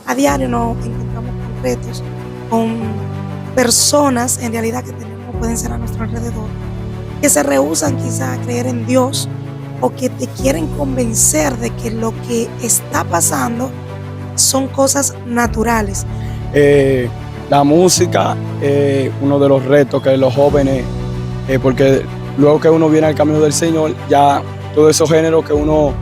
A diario nos encontramos con retos, con personas en realidad que tenemos, pueden ser a nuestro alrededor, que se rehúsan quizá a creer en Dios o que te quieren convencer de que lo que está pasando son cosas naturales. Eh, la música es uno de los retos que los jóvenes, porque luego que uno viene al camino del Señor, ya todos esos géneros que uno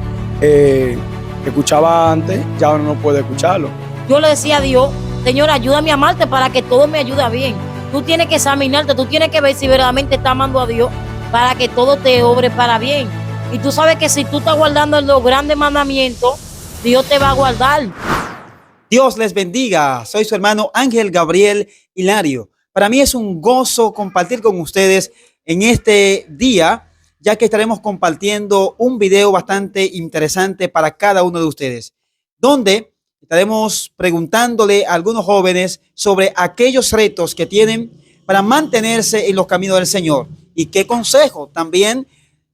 escuchaba antes, ya uno no puede escucharlo. Yo le decía a Dios, Señor, ayúdame a amarte para que todo me ayude bien. Tú tienes que examinarte, tú tienes que ver si verdaderamente estás amando a Dios para que todo te obre para bien. Y tú sabes que si tú estás guardando los grandes mandamientos, Dios te va a guardar. Dios les bendiga. Soy su hermano Ángel Gabriel Hilario. Para mí es un gozo compartir con ustedes en este día, ya que estaremos compartiendo un video bastante interesante para cada uno de ustedes, donde estaremos preguntándole a algunos jóvenes sobre aquellos retos que tienen para mantenerse en los caminos del Señor y qué consejo también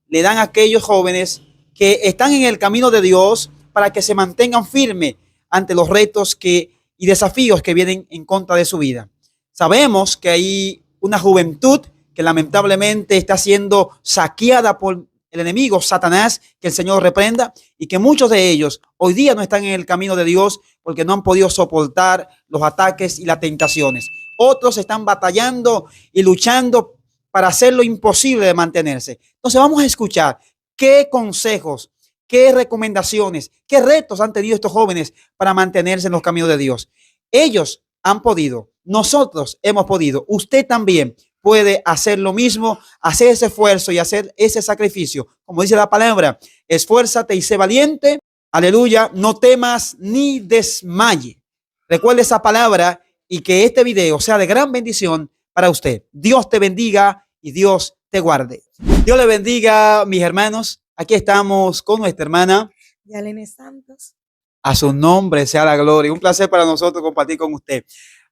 le dan a aquellos jóvenes que están en el camino de Dios para que se mantengan firmes ante los retos y desafíos que vienen en contra de su vida. Sabemos que hay una juventud que lamentablemente está siendo saqueada por el enemigo, Satanás, que el Señor reprenda, y que muchos de ellos hoy día no están en el camino de Dios porque no han podido soportar los ataques y las tentaciones. Otros están batallando y luchando para hacer lo imposible de mantenerse. Entonces vamos a escuchar qué consejos, qué recomendaciones, qué retos han tenido estos jóvenes para mantenerse en los caminos de Dios. Ellos han podido, nosotros hemos podido, usted también puede hacer lo mismo, hacer ese esfuerzo y hacer ese sacrificio. Como dice la palabra, esfuérzate y sé valiente, aleluya, no temas ni desmaye. Recuerde esa palabra y que este video sea de gran bendición para usted. Dios te bendiga y Dios te guarde. Dios le bendiga, mis hermanos. Aquí estamos con nuestra hermana Yalene Santos. A su nombre sea la gloria. Un placer para nosotros compartir con usted.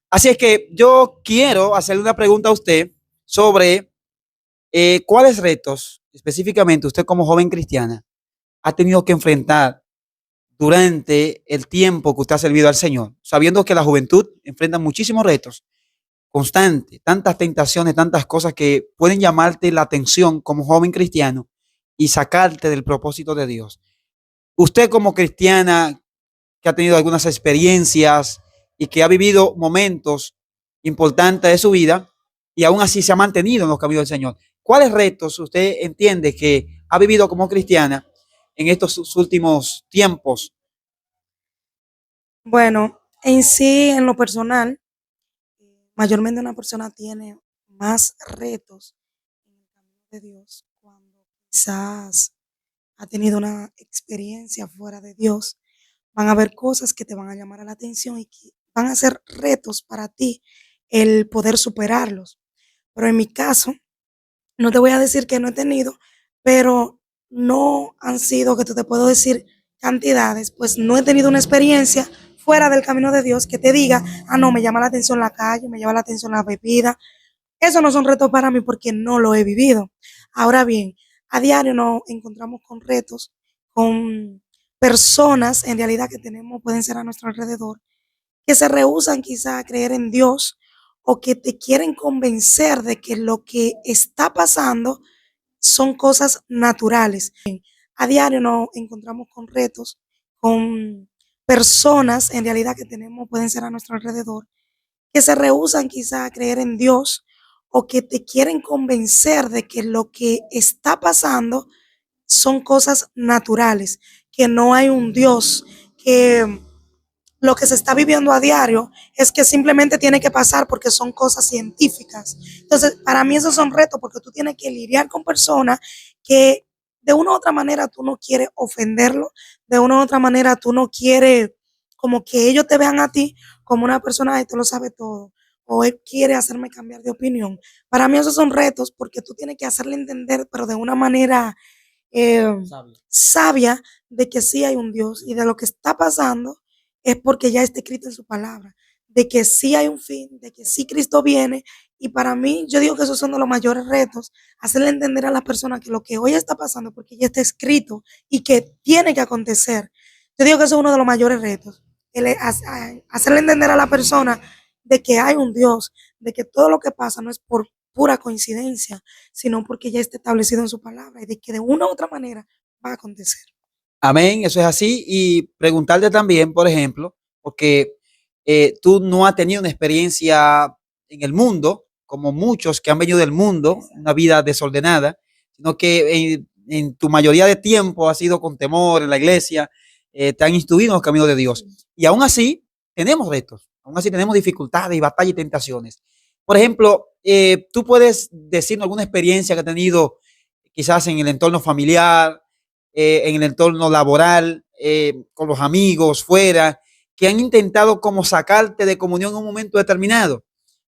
Así es que yo quiero hacerle una pregunta a usted sobre cuáles retos específicamente usted como joven cristiana ha tenido que enfrentar durante el tiempo que usted ha servido al Señor, sabiendo que la juventud enfrenta muchísimos retos constantes, tantas tentaciones, tantas cosas que pueden llamarte la atención como joven cristiano y sacarte del propósito de Dios. Usted como cristiana que ha tenido algunas experiencias y que ha vivido momentos importantes de su vida y aún así se ha mantenido en los caminos del Señor. ¿Cuáles retos usted entiende que ha vivido como cristiana en estos últimos tiempos? Bueno, en sí, en lo personal, mayormente una persona tiene más retos en el camino de Dios cuando quizás ha tenido una experiencia fuera de Dios. Van a haber cosas que te van a llamar a la atención y que van a ser retos para ti el poder superarlos. Pero en mi caso, no te voy a decir que no he tenido, pero no han sido, que te puedo decir cantidades, pues no he tenido una experiencia fuera del camino de Dios que te diga, ah, no, me llama la atención la calle, me llama la atención la bebida. Eso no son retos para mí porque no lo he vivido. Ahora bien, a diario nos encontramos con retos, con personas en realidad que tenemos, pueden ser a nuestro alrededor, que se rehúsan quizá a creer en Dios o que te quieren convencer de que lo que está pasando son cosas naturales. A diario nos encontramos con retos, con personas en realidad que tenemos, pueden ser a nuestro alrededor, que se rehúsan quizá a creer en Dios o que te quieren convencer de que lo que está pasando son cosas naturales, que no hay un Dios, que lo que se está viviendo a diario es que simplemente tiene que pasar porque son cosas científicas. Entonces, para mí esos son retos porque tú tienes que lidiar con personas que de una u otra manera tú no quieres ofenderlo, de una u otra manera tú no quieres como que ellos te vean a ti como una persona que te lo sabe todo o él quiere hacerme cambiar de opinión. Para mí esos son retos porque tú tienes que hacerle entender, pero de una manera eh, sabia, de que sí hay un Dios y de lo que está pasando es porque ya está escrito en su palabra, de que sí hay un fin, de que sí Cristo viene. Y para mí, yo digo que esos son de los mayores retos, hacerle entender a las personas que lo que hoy está pasando, porque ya está escrito y que tiene que acontecer. Yo digo que eso es uno de los mayores retos, hacerle entender a la persona de que hay un Dios, de que todo lo que pasa no es por pura coincidencia, sino porque ya está establecido en su palabra y de que de una u otra manera va a acontecer. Amén, eso es así. Y preguntarte también, por ejemplo, porque tú no has tenido una experiencia en el mundo, como muchos que han venido del mundo, una vida desordenada, sino que en tu mayoría de tiempo has sido con temor en la iglesia, te han instruido en los caminos de Dios. Y aún así tenemos retos, aún así tenemos dificultades y batallas y tentaciones. Por ejemplo, tú puedes decirnos alguna experiencia que has tenido quizás en el entorno familiar, en el entorno laboral, con los amigos, fuera, que han intentado como sacarte de comunión en un momento determinado.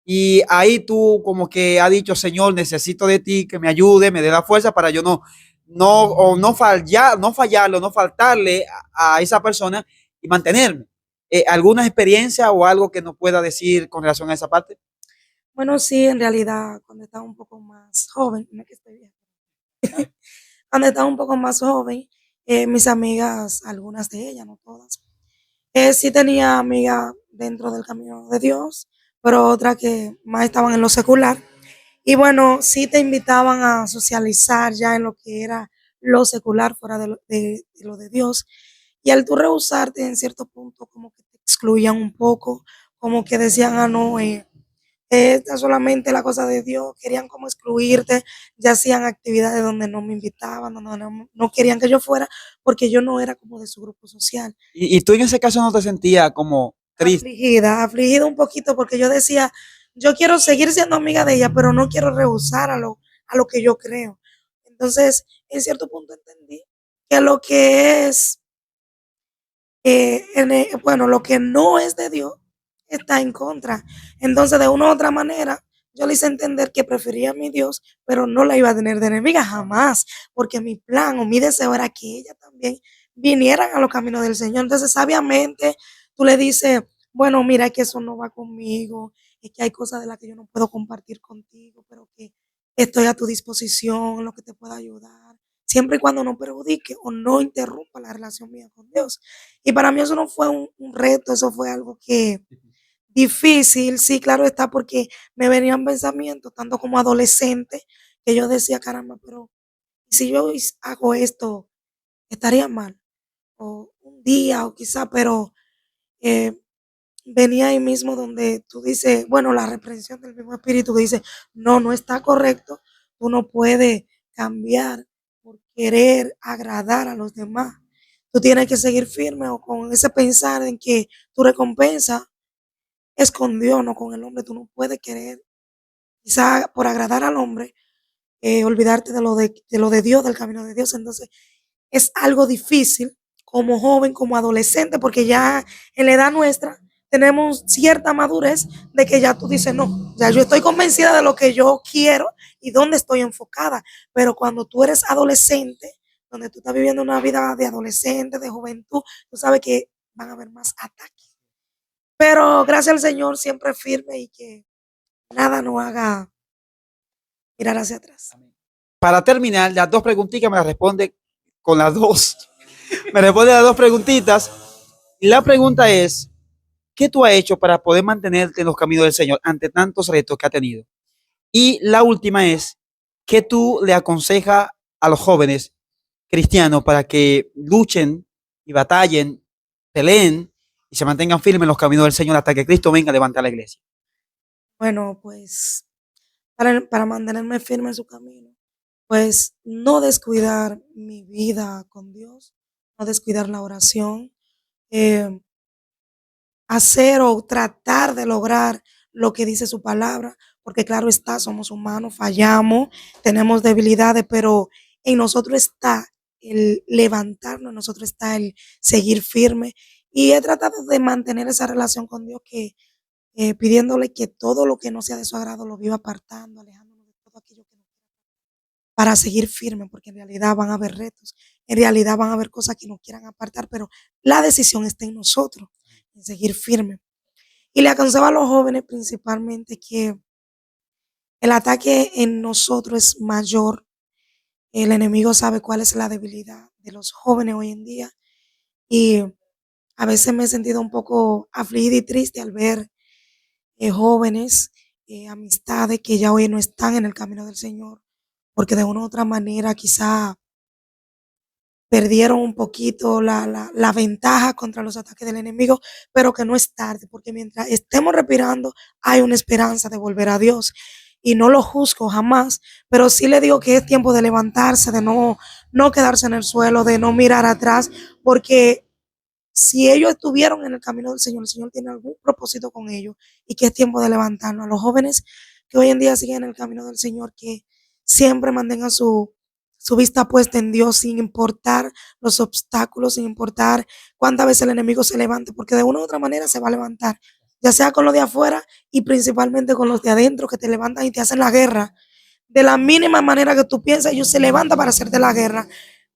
Y ahí tú como que has dicho, Señor, necesito de ti, que me ayude, me dé la fuerza para yo no fallarle, no faltarle a esa persona y mantenerme. ¿Alguna experiencia o algo que nos pueda decir con relación a esa parte? Bueno, sí, en realidad, cuando estaba un poco más joven, no es que estoy vieja, cuando estaba un poco más joven, mis amigas, algunas de ellas, no todas, sí tenía amigas dentro del camino de Dios, pero otras que más estaban en lo secular. Y bueno, sí te invitaban a socializar ya en lo que era lo secular fuera de lo de Dios. Y al tú rehusarte en cierto punto, como que te excluían un poco, como que decían, ah, no, esta es solamente la cosa de Dios, querían como excluirte, ya hacían actividades donde no me invitaban, donde no querían que yo fuera, porque yo no era como de su grupo social. Y tú en ese caso no te sentías como triste. Afligida un poquito, porque yo decía, yo quiero seguir siendo amiga de ella, pero no quiero rehusar a lo que yo creo. Entonces, en cierto punto entendí que lo que es, bueno, lo que no es de Dios está en contra. Entonces, de una u otra manera, yo le hice entender que prefería a mi Dios, pero no la iba a tener de enemiga jamás, porque mi plan o mi deseo era que ella también vinieran a los caminos del Señor. Entonces, sabiamente, tú le dices, bueno, mira que eso no va conmigo, es que hay cosas de las que yo no puedo compartir contigo, pero que estoy a tu disposición, en lo que te pueda ayudar, siempre y cuando no perjudique o no interrumpa la relación mía con Dios. Y para mí eso no fue un reto, eso fue algo que difícil, sí, claro está, porque me venían pensamientos, tanto como adolescente, que yo decía, caramba, pero si yo hago esto, estaría mal, o un día, o quizá, pero eh, venía ahí mismo donde tú dices, bueno, la reprensión del mismo espíritu que dice, no, no está correcto, tú no puedes cambiar por querer agradar a los demás. Tú tienes que seguir firme o con ese pensar en que tu recompensa es con Dios, no con el hombre. Tú no puedes querer, quizá por agradar al hombre, olvidarte de lo de Dios, del camino de Dios. Entonces, es algo difícil como joven, como adolescente, porque ya en la edad nuestra tenemos cierta madurez de que ya tú dices, no, ya yo estoy convencida de lo que yo quiero y dónde estoy enfocada. Pero cuando tú eres adolescente, donde tú estás viviendo una vida de adolescente, de juventud, tú sabes que van a haber más ataques. Pero gracias al Señor, siempre firme y que nada nos haga mirar hacia atrás. Para terminar, las dos preguntitas me las responde con las dos. Me responde las dos preguntitas. Y la pregunta es, ¿qué tú has hecho para poder mantenerte en los caminos del Señor ante tantos retos que ha tenido? Y la última es, ¿qué tú le aconsejas a los jóvenes cristianos para que luchen y batallen, peleen y se mantengan firmes en los caminos del Señor hasta que Cristo venga a levantar la iglesia? Bueno, pues para mantenerme firme en su camino, pues no descuidar mi vida con Dios, no descuidar la oración, eh, hacer o tratar de lograr lo que dice su palabra, porque claro está, somos humanos, fallamos, tenemos debilidades, pero en nosotros está el levantarnos, en nosotros está el seguir firme. Y he tratado de mantener esa relación con Dios que pidiéndole que todo lo que no sea de su agrado lo viva apartando, alejándonos de todo aquello que no, para seguir firme, porque en realidad van a haber retos, en realidad van a haber cosas que nos quieran apartar, pero la decisión está en nosotros, en seguir firme. Y le aconsejo a los jóvenes principalmente que el ataque en nosotros es mayor. El enemigo sabe cuál es la debilidad de los jóvenes hoy en día y A veces me he sentido un poco afligida y triste al ver jóvenes, amistades que ya hoy no están en el camino del Señor, porque de una u otra manera quizá perdieron un poquito la ventaja contra los ataques del enemigo, pero que no es tarde, porque mientras estemos respirando hay una esperanza de volver a Dios. Y no lo juzgo jamás, pero sí le digo que es tiempo de levantarse, de no quedarse en el suelo, de no mirar atrás, porque si ellos estuvieron en el camino del Señor, el Señor tiene algún propósito con ellos y que es tiempo de levantarnos. A los jóvenes que hoy en día siguen en el camino del Señor, que siempre mantengan su vista puesta en Dios sin importar los obstáculos, sin importar cuántas veces el enemigo se levante, porque de una u otra manera se va a levantar, ya sea con los de afuera y principalmente con los de adentro que te levantan y te hacen la guerra. De la mínima manera que tú piensas, ellos se levantan para hacerte la guerra.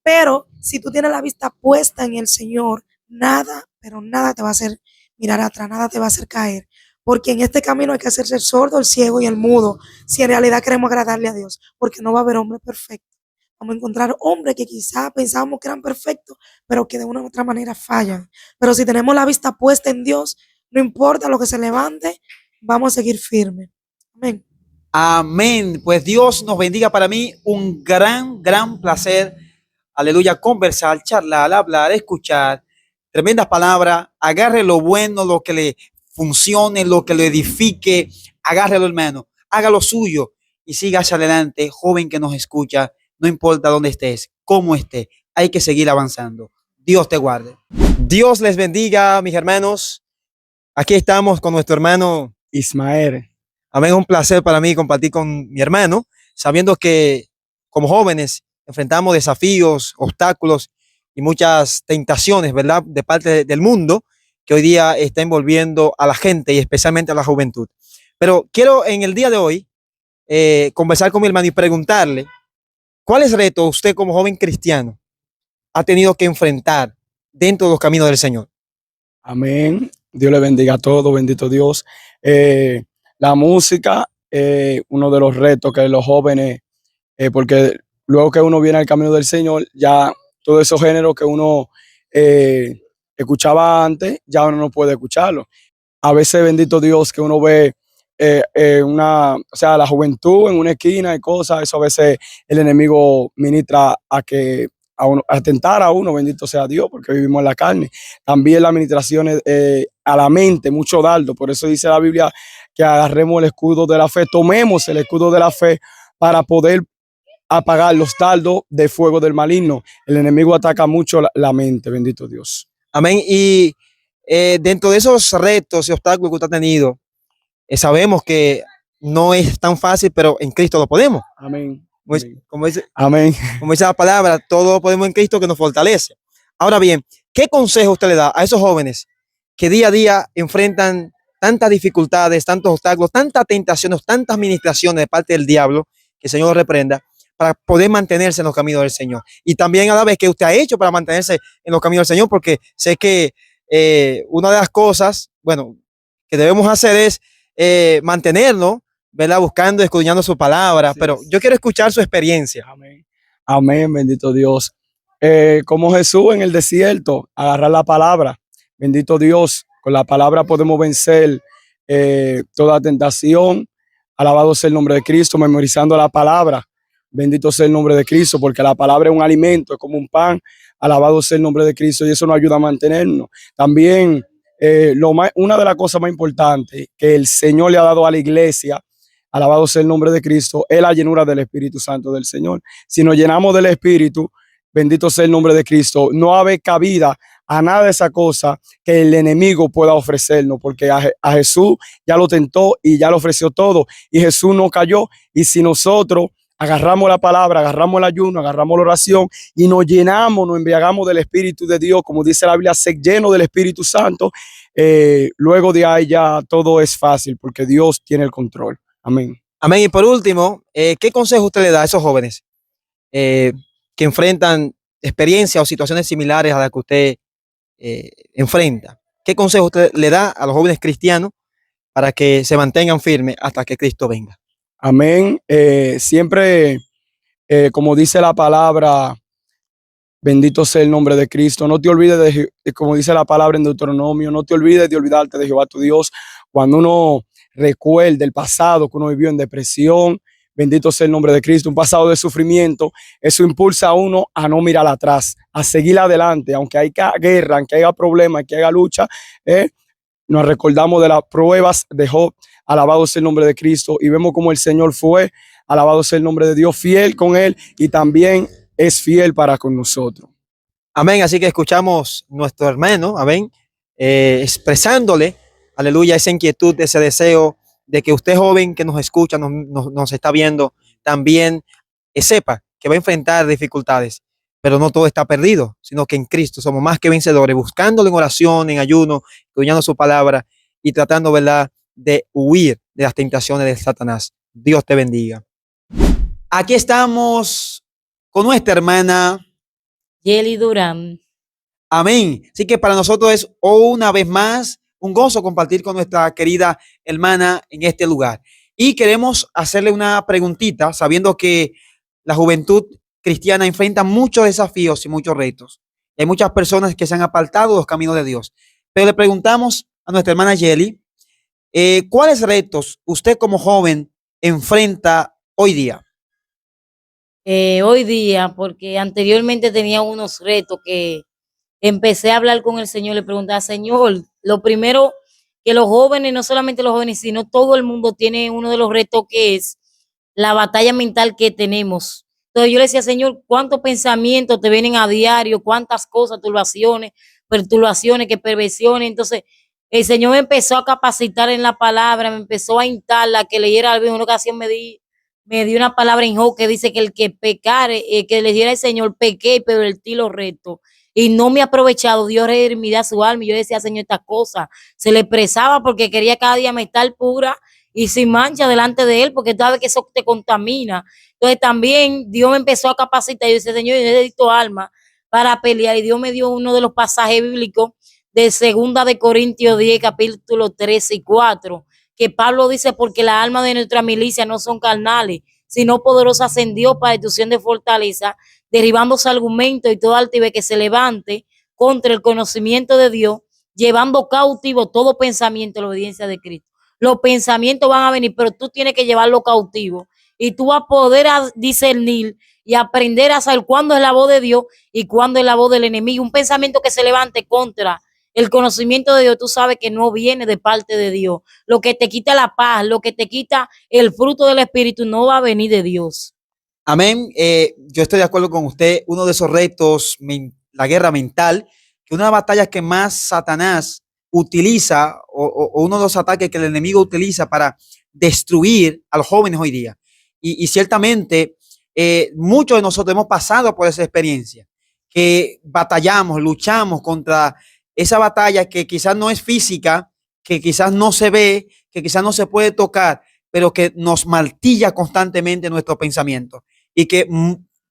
Pero si tú tienes la vista puesta en el Señor, nada, pero nada te va a hacer mirar atrás, nada te va a hacer caer. Porque en este camino hay que hacerse el sordo, el ciego y el mudo, si en realidad queremos agradarle a Dios, porque no va a haber hombre perfecto. Vamos a encontrar hombres que quizás pensábamos que eran perfectos, pero que de una u otra manera fallan. Pero si tenemos la vista puesta en Dios, no importa lo que se levante, vamos a seguir firmes. Amén. Amén. Pues Dios nos bendiga. Para mí un gran placer. Aleluya, conversar, charlar, hablar, escuchar. Tremendas palabras. Agarre lo bueno, lo que le funcione, lo que le edifique. Agárrelo, hermano. Haga lo suyo y siga hacia adelante, joven que nos escucha. No importa dónde estés, cómo estés. Hay que seguir avanzando. Dios te guarde. Dios les bendiga, mis hermanos. Aquí estamos con nuestro hermano Ismael. Amén, es un placer para mí compartir con mi hermano, sabiendo que como jóvenes enfrentamos desafíos, obstáculos y muchas tentaciones, ¿verdad? De parte del mundo que hoy día está envolviendo a la gente y especialmente a la juventud. Pero quiero en el día de hoy conversar con mi hermano y preguntarle, ¿cuáles retos usted como joven cristiano ha tenido que enfrentar dentro de los caminos del Señor? Amén. Dios le bendiga a todos, bendito Dios. La música, uno de los retos que los jóvenes, porque luego que uno viene al camino del Señor, ya todos esos géneros que uno escuchaba antes, ya uno no puede escucharlo. A veces, bendito Dios, que uno ve o sea, la juventud en una esquina y cosas, eso a veces el enemigo ministra a tentar a uno, bendito sea Dios, porque vivimos en la carne. También las administraciones a la mente, mucho dardo. Por eso dice la Biblia que agarremos el escudo de la fe, tomemos el escudo de la fe para poder apagar los dardos de fuego del maligno. El enemigo ataca mucho la mente, bendito Dios. Amén. Y dentro de esos retos y obstáculos que usted ha tenido, sabemos que no es tan fácil, pero en Cristo lo podemos. Amén. Como dice, amén. Como dice la palabra, todo lo podemos en Cristo que nos fortalece. Ahora bien, ¿qué consejo usted le da a esos jóvenes que día a día enfrentan tantas dificultades, tantos obstáculos, tantas tentaciones, tantas administraciones de parte del diablo, que el Señor lo reprenda, para poder mantenerse en los caminos del Señor? Y también a la vez, ¿qué usted ha hecho para mantenerse en los caminos del Señor? Porque sé que una de las cosas, bueno, que debemos hacer es mantenernos, ¿verdad? Buscando, escudriñando su palabra, sí. Pero yo quiero escuchar su experiencia. Amén. Amén, bendito Dios. Como Jesús en el desierto, agarrar la palabra. Bendito Dios, con la palabra podemos vencer toda tentación. Alabado sea el nombre de Cristo, memorizando la palabra. Bendito sea el nombre de Cristo, porque la palabra es un alimento, es como un pan. Alabado sea el nombre de Cristo y eso nos ayuda a mantenernos. También una de las cosas más importantes que el Señor le ha dado a la iglesia, alabado sea el nombre de Cristo, es la llenura del Espíritu Santo del Señor. Si nos llenamos del Espíritu, bendito sea el nombre de Cristo, no hay cabida a nada de esa cosa que el enemigo pueda ofrecernos, porque a Jesús ya lo tentó y ya le ofreció todo, y Jesús no cayó. Y si nosotros agarramos la palabra, agarramos el ayuno, agarramos la oración y nos llenamos, nos embriagamos del Espíritu de Dios, como dice la Biblia, ser lleno del Espíritu Santo, luego de ahí ya todo es fácil, porque Dios tiene el control. Amén. Amén. Y por último, ¿qué consejo usted le da a esos jóvenes que enfrentan experiencias o situaciones similares a las que usted enfrenta? ¿Qué consejo usted le da a los jóvenes cristianos para que se mantengan firmes hasta que Cristo venga? Amén. Siempre, como dice la palabra, Bendito sea el nombre de Cristo. No te olvides como dice la palabra en Deuteronomio, no te olvides de olvidarte de Jehová tu Dios. Cuando uno recuerda el pasado que uno vivió en depresión, bendito sea el nombre de Cristo, un pasado de sufrimiento, eso impulsa a uno a no mirar atrás, a seguir adelante, aunque haya guerra, aunque haya problemas, aunque haya lucha, nos recordamos de las pruebas de Job, alabado sea el nombre de Cristo, y vemos como el Señor fue, alabado sea el nombre de Dios, fiel con él y también es fiel para con nosotros. Amén. Así que escuchamos nuestro hermano, amén, expresándole, aleluya, esa inquietud, ese deseo de que usted joven que nos escucha, nos está viendo, también sepa que va a enfrentar dificultades, pero no todo está perdido, sino que en Cristo somos más que vencedores, buscándolo en oración, en ayuno, estudiando su palabra y tratando, ¿verdad?, de huir de las tentaciones de Satanás. Dios te bendiga. Aquí estamos con nuestra hermana Yeli Durán. Amén. Así que para nosotros es una vez más un gozo compartir con nuestra querida hermana en este lugar. Y queremos hacerle una preguntita, sabiendo que la juventud cristiana enfrenta muchos desafíos y muchos retos. Hay muchas personas que se han apartado de los caminos de Dios. Pero le preguntamos a nuestra hermana Yeli, ¿cuáles retos usted como joven enfrenta hoy día? Hoy día, porque anteriormente tenía unos retos que empecé a hablar con el Señor, le preguntaba, Señor, lo primero que los jóvenes, no solamente los jóvenes, sino todo el mundo tiene uno de los retos que es la batalla mental que tenemos. Entonces yo le decía, Señor, ¿cuántos pensamientos te vienen a diario? ¿Cuántas cosas, perturbaciones, que perversiones? Entonces el Señor me empezó a capacitar en la palabra, me empezó a instarla, que leyera algo. En una ocasión me dio una palabra en Job que dice que el que pecare, que le diera el Señor, pequé, pero el tiro reto. Y no me ha aprovechado, Dios redimió su alma. Y yo decía, Señor, esta cosa se le expresaba porque quería cada día me estar pura y sin mancha delante de él, porque sabes que eso te contamina. Entonces también Dios me empezó a capacitar. Yo decía, Señor, yo necesito alma para pelear. Y Dios me dio uno de los pasajes bíblicos de 2 Corintios 10, capítulo 13 y 4, que Pablo dice, porque las almas de nuestra milicia no son carnales, sino poderosas en Dios para destrucción de fortaleza, derribándose argumentos y todo altivez que se levante contra el conocimiento de Dios, llevando cautivo todo pensamiento a la obediencia de Cristo. Los pensamientos van a venir, pero tú tienes que llevarlo cautivo y tú vas a poder discernir y aprender a saber cuándo es la voz de Dios y cuándo es la voz del enemigo. Un pensamiento que se levante contra el conocimiento de Dios, tú sabes que no viene de parte de Dios. Lo que te quita la paz, lo que te quita el fruto del Espíritu, no va a venir de Dios. Amén. Yo estoy de acuerdo con usted. Uno de esos retos, la guerra mental, que una de las batallas que más Satanás utiliza, o uno de los ataques que el enemigo utiliza para destruir a los jóvenes hoy día. Y ciertamente muchos de nosotros hemos pasado por esa experiencia, que batallamos, luchamos contra esa batalla que quizás no es física, que quizás no se ve, que quizás no se puede tocar, pero que nos martilla constantemente nuestro pensamiento. Y que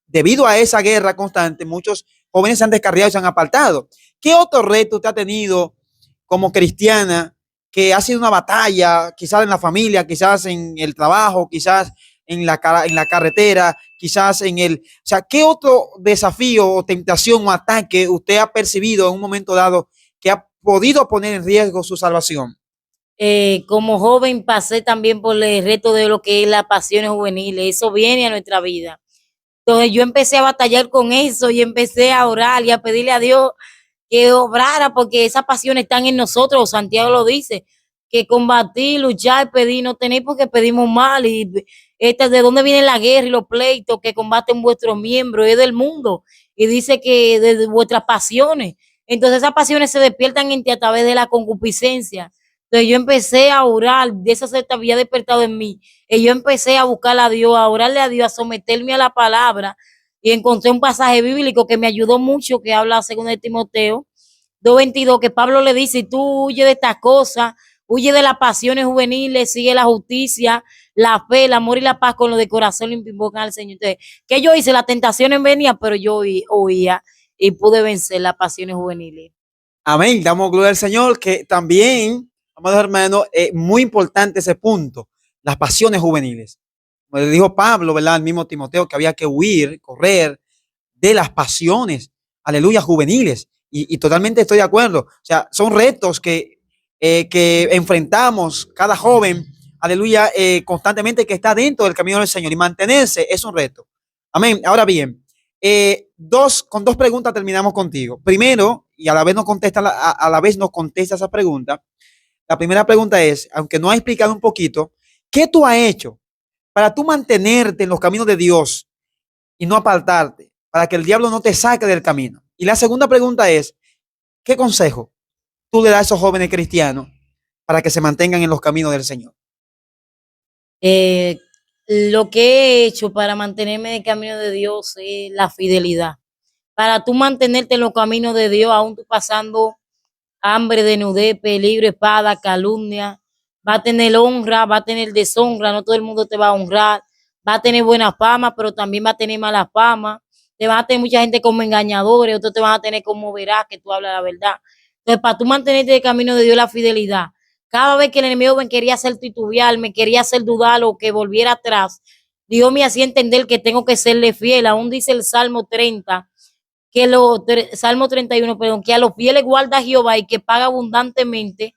debido a esa guerra constante, muchos jóvenes se han descarriado y se han apartado. ¿Qué otro reto usted ha tenido como cristiana que ha sido una batalla, quizás en la familia, quizás en el trabajo, quizás en la carretera, quizás o sea, ¿qué otro desafío o tentación o ataque usted ha percibido en un momento dado que ha podido poner en riesgo su salvación? Como joven pasé también por el reto de lo que es las pasiones juveniles. Eso viene a nuestra vida. Entonces yo empecé a batallar con eso y empecé a orar y a pedirle a Dios que obrara, porque esas pasiones están en nosotros. Santiago lo dice, que combatir, luchar, pedir, no tenéis porque pedimos mal. Y de dónde viene la guerra y los pleitos que combaten vuestros miembros, es del mundo. Y dice que de vuestras pasiones. Entonces esas pasiones se despiertan en ti a través de la concupiscencia. Entonces yo empecé a orar, de esa se había despertado en mí. Y yo empecé a buscar a Dios, a orarle a Dios, a someterme a la palabra. Y encontré un pasaje bíblico que me ayudó mucho, que habla según de Timoteo 2:22, que Pablo le dice, tú huye de estas cosas, huye de las pasiones juveniles, sigue la justicia, la fe, el amor y la paz con lo de corazón limpio, invocan al Señor. Entonces, ¿qué yo hice? Las tentaciones venían, pero yo oía y pude vencer las pasiones juveniles. Amén. Damos gloria al Señor, que también, amados hermanos, es muy importante ese punto, las pasiones juveniles. Como le dijo Pablo, ¿verdad? Al mismo Timoteo, que había que huir, correr de las pasiones aleluya, juveniles. Y totalmente estoy de acuerdo. O sea, son retos que enfrentamos cada joven, aleluya, constantemente, que está dentro del camino del Señor, y mantenerse es un reto. Amén. Ahora bien, con dos preguntas terminamos contigo. Primero, y a la vez nos contesta esa pregunta. La primera pregunta es, aunque no ha explicado un poquito, ¿qué tú has hecho para tú mantenerte en los caminos de Dios y no apartarte, para que el diablo no te saque del camino? Y la segunda pregunta es, ¿qué consejo tú le das a esos jóvenes cristianos para que se mantengan en los caminos del Señor? Eh, lo que he hecho para mantenerme en el camino de Dios es la fidelidad. Para tú mantenerte en los caminos de Dios, aún tú pasando hambre, desnudez, peligro, espada, calumnia, va a tener honra, va a tener deshonra, no todo el mundo te va a honrar, va a tener buena fama, pero también va a tener mala fama, te va a tener mucha gente como engañadores, otros te van a tener como verás que tú hablas la verdad. Entonces, para tú mantenerte en el camino de Dios, la fidelidad. Cada vez que el enemigo me quería hacer titubear, me quería hacer dudar o que volviera atrás, Dios me hacía entender que tengo que serle fiel. Aún dice el Salmo 30, Salmo 31, perdón, que a los fieles guarda Jehová y que paga abundantemente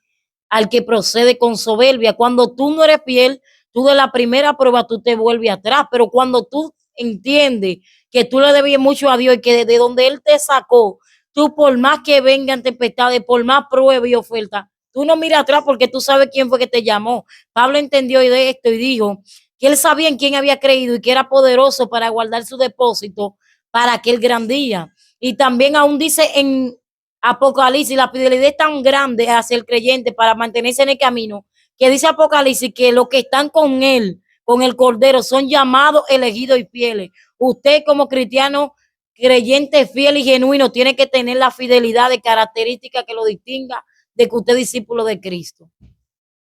al que procede con soberbia. Cuando tú no eres fiel, tú de la primera prueba tú te vuelves atrás, pero cuando tú entiendes que tú le debes mucho a Dios y que desde donde Él te sacó, tú por más que vengan tempestades, por más pruebas y ofertas, tú no miras atrás porque tú sabes quién fue que te llamó. Pablo entendió de esto y dijo que él sabía en quién había creído y que era poderoso para guardar su depósito para aquel gran día. Y también aún dice en Apocalipsis, la fidelidad es tan grande hacia el creyente para mantenerse en el camino, que dice Apocalipsis que los que están con él, con el Cordero, son llamados, elegidos y fieles. Usted como cristiano, creyente, fiel y genuino, tiene que tener la fidelidad de característica que lo distinga de que usted es discípulo de Cristo.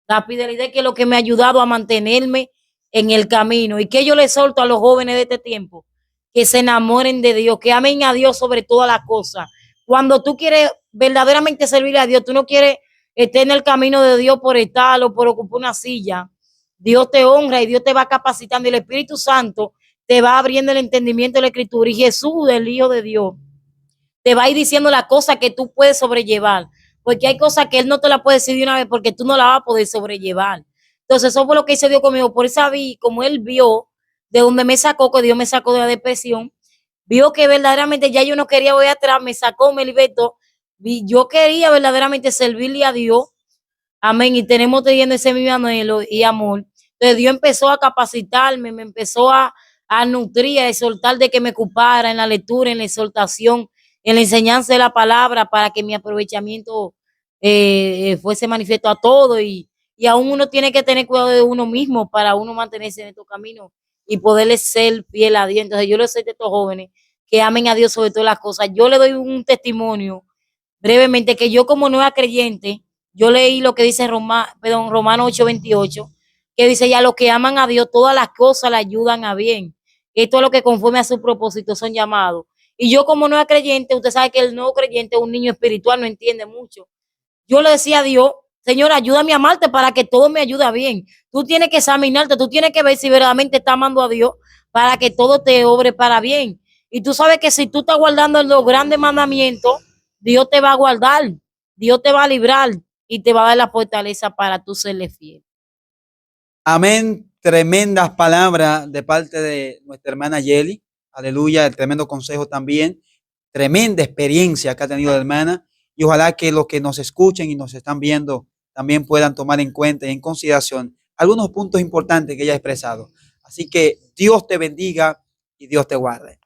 La fidelidad que es lo que me ha ayudado a mantenerme en el camino. Y que yo le solto a los jóvenes de este tiempo, que se enamoren de Dios, que amen a Dios sobre todas las cosas. Cuando tú quieres verdaderamente servir a Dios, tú no quieres estar en el camino de Dios por estar o por ocupar una silla. Dios te honra y Dios te va capacitando y el Espíritu Santo te va abriendo el entendimiento de la Escritura, y Jesús, el Hijo de Dios, te va a ir diciendo las cosas que tú puedes sobrellevar, porque hay cosas que Él no te las puede decir de una vez porque tú no las vas a poder sobrellevar. Entonces eso fue lo que hizo Dios conmigo. Por eso vi, como Él vio de donde me sacó, que Dios me sacó de la depresión, vio que verdaderamente ya yo no quería volver atrás, me sacó, me libertó, yo quería verdaderamente servirle a Dios, amén, y tenemos teniendo ese mismo anhelo y amor. Entonces Dios empezó a capacitarme, me empezó a nutrir, a exhortar de que me ocupara en la lectura, en la exhortación, en la enseñanza de la palabra, para que mi aprovechamiento fuese manifiesto a todo, y aún uno tiene que tener cuidado de uno mismo para uno mantenerse en estos caminos y poderle ser fiel a Dios. Entonces yo les soy de estos jóvenes que amen a Dios sobre todas las cosas. Yo le doy un testimonio brevemente, que yo como nueva creyente, yo leí lo que dice Romanos 8:28, que dice, ya los que aman a Dios, todas las cosas le ayudan a bien. Esto es lo que conforme a su propósito son llamados. Y yo como nueva creyente, usted sabe que el nuevo creyente es un niño espiritual, no entiende mucho. Yo le decía a Dios, Señor, ayúdame a amarte para que todo me ayude bien. Tú tienes que examinarte, tú tienes que ver si verdaderamente estás amando a Dios para que todo te obre para bien. Y tú sabes que si tú estás guardando los grandes mandamientos, Dios te va a guardar, Dios te va a librar y te va a dar la fortaleza para tú serle fiel. Amén. Tremendas palabras de parte de nuestra hermana Yeli. Aleluya. El tremendo consejo también. Tremenda experiencia que ha tenido la hermana. Y ojalá que los que nos escuchen y nos están viendo también puedan tomar en cuenta y en consideración algunos puntos importantes que ella ha expresado. Así que Dios te bendiga y Dios te guarde.